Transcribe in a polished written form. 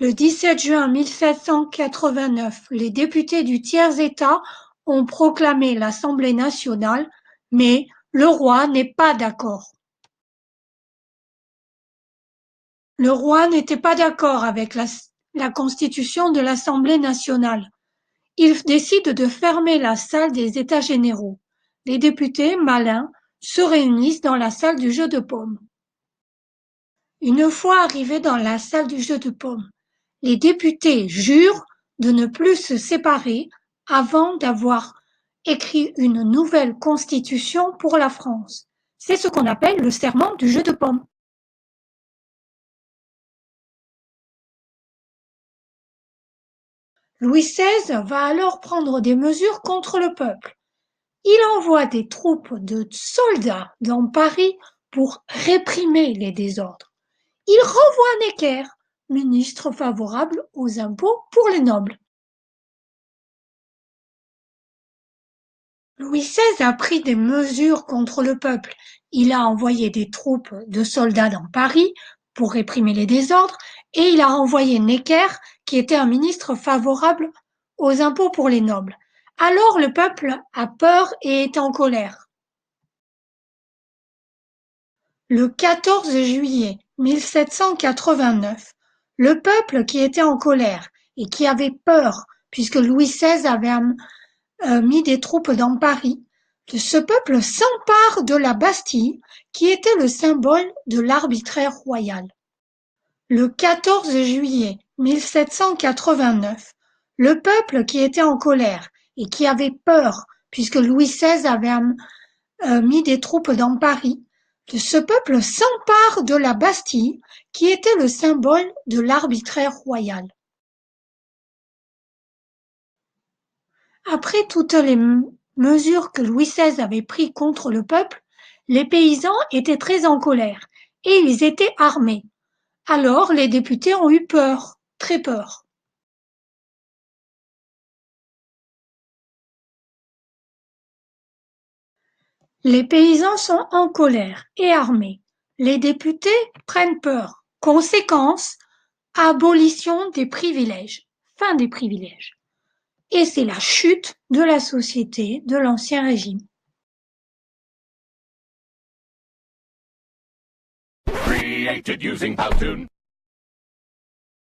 Le 17 juin 1789, les députés du tiers-État ont proclamé l'Assemblée nationale, mais le roi n'est pas d'accord. Le roi n'était pas d'accord avec la constitution de l'Assemblée nationale. Il décide de fermer la salle des États généraux. Les députés, malins, se réunissent dans la salle du jeu de paume. Une fois arrivés dans la salle du jeu de paume, les députés jurent de ne plus se séparer avant d'avoir écrit une nouvelle constitution pour la France. C'est ce qu'on appelle le serment du jeu de paume. Louis XVI va alors prendre des mesures contre le peuple. Il envoie des troupes de soldats dans Paris pour réprimer les désordres. Il renvoie Necker, ministre favorable aux impôts pour les nobles. Louis XVI a pris des mesures contre le peuple. Il a envoyé des troupes de soldats dans Paris pour réprimer les désordres et il a renvoyé Necker, qui était un ministre favorable aux impôts pour les nobles. Alors le peuple a peur et est en colère. Le 14 juillet 1789, le peuple qui était en colère et qui avait peur puisque Louis XVI avait mis des troupes dans Paris, ce peuple s'empare de la Bastille qui était le symbole de l'arbitraire royal. Le 14 juillet 1789, le peuple qui était en colère et qui avait peur puisque Louis XVI avait mis des troupes dans Paris, ce peuple s'empare de la Bastille qui était le symbole de l'arbitraire royal. Après toutes les mesures que Louis XVI avait prises contre le peuple, les paysans étaient très en colère et ils étaient armés. Alors les députés ont eu peur, très peur. Les paysans sont en colère et armés. Les députés prennent peur. Conséquence, abolition des privilèges, fin des privilèges. Et c'est la chute de la société de l'Ancien Régime. Created using Powtoon.